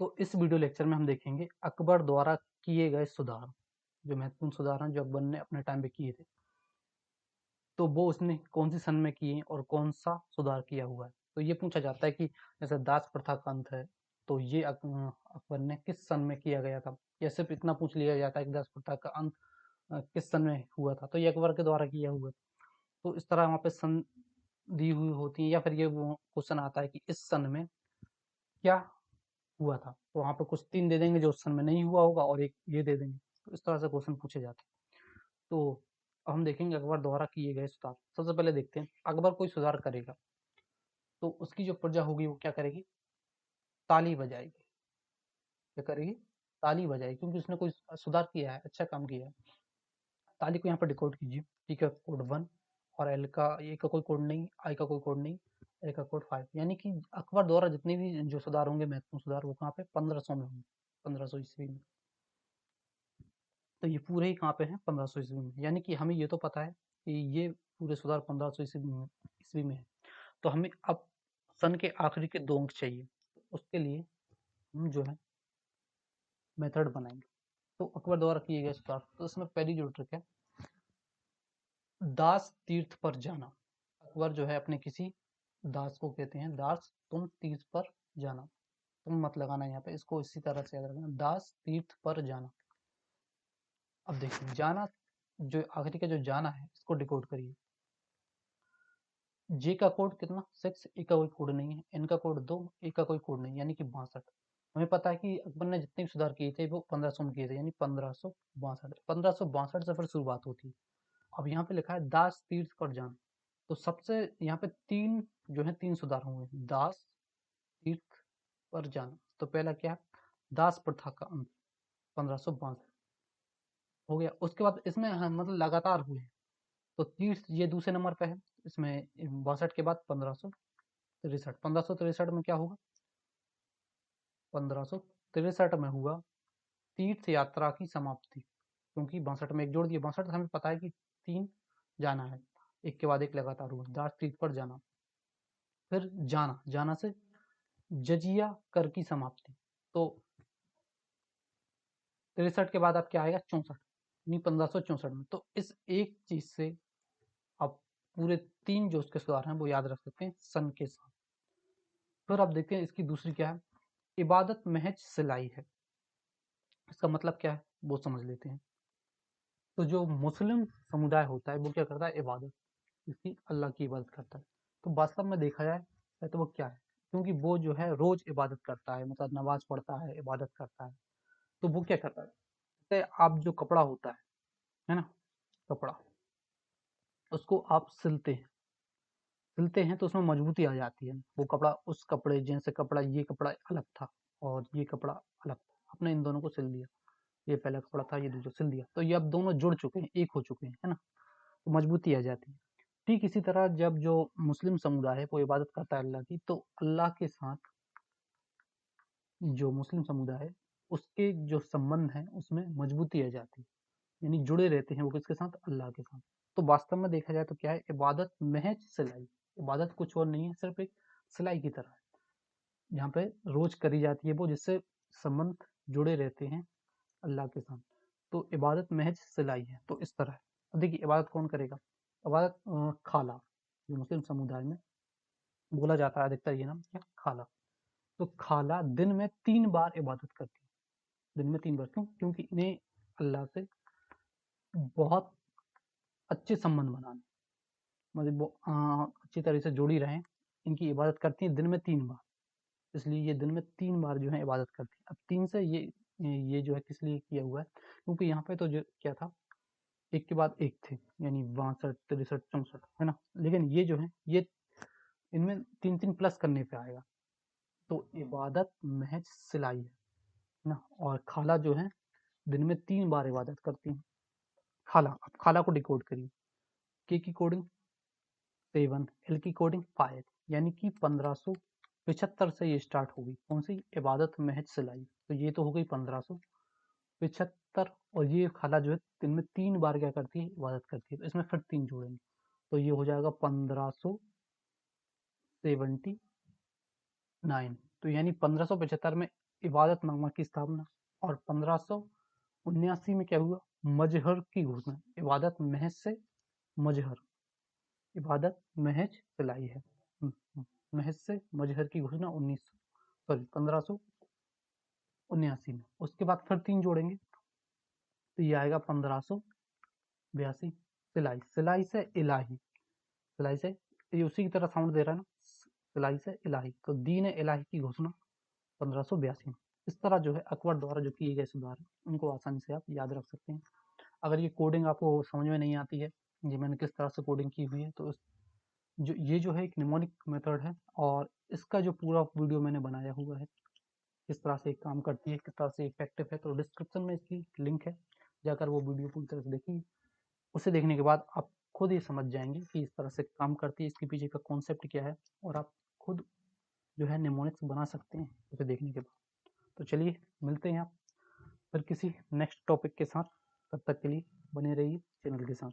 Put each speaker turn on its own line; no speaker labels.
तो इस video lecture में हम देखेंगे अकबर द्वारा किए गए सुधार, जो महत्वपूर्ण सुधार हैं जो अकबर ने अपने टाइम पे किए थे, तो वो उसने कौन सी सन में किए और कौन सा सुधार किया हुआ है। तो ये पूछा जाता है कि जैसे दास प्रथा का अंत है, तो ये अकबर ने किस सन में किया गया था, या सिर्फ इतना पूछ लिया जाता है कि दास प्रथा का अंत किस सन में हुआ था, तो ये अकबर के द्वारा किया हुआ था। तो इस तरह वहाँ पे सन दी हुई होती है, या फिर ये वो क्वेश्चन आता है कि इस सन में क्या हुआ था, तो वहाँ पे कुछ 3 दे देंगे जो उस सन में नहीं हुआ होगा और एक ये दे देंगे। तो इस तरह से क्वेश्चन पूछे जाते हैं। तो अब हम देखेंगे अकबर द्वारा किए गए सुधार। सबसे पहले देखते हैं, अकबर कोई सुधार करेगा तो उसकी जो प्रजा होगी वो क्या करेगी? ताली बजाएगी। क्या करेगी? ताली बजाएगी, क्योंकि उसने कोई सुधार किया है, अच्छा काम किया है। ताली को यहाँ पर डिकोड कीजिए। टी का कोड 1 और एल का ए का कोई कोड नहीं, आई का कोई कोड नहीं, ए का कोड 5, यानी कि अकबर द्वारा जितने भी जो सुधार होंगे, महत्वपूर्ण सुधार, वो कहाँ पे 1500 में होंगे, 1500 ईस्वी में। तो ये पूरे ही कहाँ पे हैं? 1500 ईस्वी में। यानी कि हमें ये तो पता है कि ये पूरे सुधार 1500 ईस्वी में है। तो हमें अब सन के आखिरी के 2 अंक चाहिए। उसके लिए हम जो है मेथड बनाएंगे। तो अकबर द्वारा किए गए सुधार, तो इसमें पहली जो ट्रिक है, दास तीर्थ पर जाना। अकबर जो है अपने किसी दास को कहते हैं, दास तुम तीर्थ पर जाना। तुम मत लगाना यहाँ पे, इसको इसी तरह से याद रखना, दास तीर्थ पर जाना। अब देखिए जाना, जो आखिरी का जो जाना है, इसको डिकोड करिए। जे का कोड कितना? 6, ए का कोई कोड नहीं है, एन का कोड 2, ए का कोई कोड नहीं, यानी कि 62। हमें पता है कि अकबर ने जितने भी सुधार किए थे वो 1500 में किए थे, यानी 1562। 1562 से फिर शुरुआत होती है। अब यहाँ पे लिखा है दास तीर्थ पर जाना, तो सबसे यहाँ पे 3 जो है 3 सुधार होंगे। दास तीर्थ पर जाना, तो पहला क्या है? दास प्रथा का अंत, 1562 हो गया। उसके बाद इसमें मतलब लगातार हुए हैं, तो तीर्थ ये दूसरे नंबर पे है, इसमें 62 के बाद 1563। 1563 में क्या होगा? 1563 में हुआ तीर्थ यात्रा की समाप्ति, क्योंकि 62 में एक जोड़ दिया। 62 हमें पता है कि 3 जाना है, एक के बाद एक लगातार हुआ, दास तीर्थ पर जाना। फिर जाना, जाना से जजिया कर की समाप्ति, तो 63 के बाद अब क्या आएगा? 64, यानी 1564 में। तो इस एक चीज से आप पूरे 3 जो उसके सुधार हैं वो याद रख सकते हैं सन के साथ। फिर आप देखते हैं इसकी दूसरी क्या है, इबादत महज सिलाई है। इसका मतलब क्या है वो समझ लेते हैं। तो जो मुस्लिम समुदाय होता है वो क्या करता है? इबादत, इसकी अल्लाह की इबादत करता है। तो वास्तव में देखा जाए तो वो क्या है, क्योंकि वो जो है रोज इबादत करता है, मतलब नमाज पढ़ता है, इबादत करता है। तो वो क्या करता है? जैसे आप जो कपड़ा होता है ना, कपड़ा, उसको आप सिलते हैं तो उसमें मजबूती आ जाती है। वो कपड़ा, उस कपड़े जैसे कपड़ा, ये कपड़ा अलग था और ये कपड़ा अलग था, आपने इन दोनों को सिल दिया, ये पहला कपड़ा था, ये दूसरा, सिल दिया, तो ये अब दोनों जुड़ चुके हैं, एक हो चुके हैं, है ना, तो मजबूती आ जाती है। ठीक इसी तरह जब जो मुस्लिम समुदाय है वो इबादत करता है अल्लाह की, तो अल्लाह के साथ जो मुस्लिम समुदाय है उसके जो संबंध है उसमें मजबूती आ जाती है, यानी जुड़े रहते हैं वो किसके साथ? अल्लाह के साथ। तो वास्तव में देखा जाए तो क्या है? इबादत महज सिलाई, इबादत कुछ और नहीं है, सिर्फ एक सिलाई की तरह है, यहाँ पे रोज करी जाती है वो, जिससे संबंध जुड़े रहते हैं अल्लाह के साथ। तो इबादत महज सिलाई है, तो इस तरह है। अब देखिए इबादत कौन करेगा? इबादत खाला, जो मुस्लिम समुदाय में बोला जाता है अधिकतर ये नाम क्या? खाला। तो खाला दिन में 3 बार इबादत करती है, दिन में 3 बार। क्यों? क्योंकि इन्हें अल्लाह से बहुत अच्छे संबंध बनाने, मतलब वो अच्छी तरह से जुड़ी रहें, इनकी इबादत करती हैं दिन में 3 बार, इसलिए ये दिन में 3 बार जो है इबादत करती हैं। अब 3 से ये जो है किस लिए किया हुआ है? क्योंकि यहाँ पे तो जो क्या था, एक के बाद एक थे, यानी 62, 63, 64, है ना, लेकिन ये जो है ये इनमें 3-3 प्लस करने पे आएगा। तो इबादत महज सिलाई है ना, और खाला जो है दिन में 3 बार इबादत करती हैं। खाला, अब खाला को डिकोड करिए। के की कोडिंग 7, एल की कोडिंग 5, यानी कि 1575 से ये स्टार्ट होगी। कौन सी? इबादत महज सिलाई। तो ये तो हो गई 1575, और ये खाला जो है दिन में 3 बार क्या करती है? इबादत करती है। तो इसमें फिर 3 जोड़ेंगे, तो ये हो जाएगा 1579। तो यानी 1575 में इबादतनामा की स्थापना, और 1579 में क्या हुआ, मजहर की घोषणा। इबादत महज से मजहर, इबादत महज से लाई है, महज से मजहर की घोषणा 1579 में। उसके बाद फिर 3 जोड़ेंगे तो ये आएगा 1582, सिलाई, सिलाई से इलाही, सिलाई से, ये उसी की तरह साउंड दे रहा है ना, सिलाई से इलाही, तो दीन इलाही की घोषणा 1582 में। इस तरह जो है अकबर द्वारा जो किए गए सुधार हैं उनको आसानी से आप याद रख सकते हैं। अगर ये कोडिंग आपको समझ में नहीं आती है, ये मैंने किस तरह से कोडिंग की हुई है, तो ये जो है एक निमोनिक मेथड है, और इसका जो पूरा वीडियो मैंने बनाया हुआ है किस तरह से काम करती है, किस तरह से इफेक्टिव है, तो डिस्क्रिप्शन में इसकी लिंक है, जाकर वो वीडियो पूरी तरह से देखिए। उसे देखने के बाद आप खुद ही समझ जाएंगे कि इस तरह से काम करती है, इसके पीछे का कॉन्सेप्ट क्या है, और आप खुद जो है निमोनिक्स बना सकते हैं उसे देखने के बाद। तो चलिए मिलते हैं आप फिर किसी नेक्स्ट टॉपिक के साथ, तब तक के लिए बने रहिए चैनल के साथ।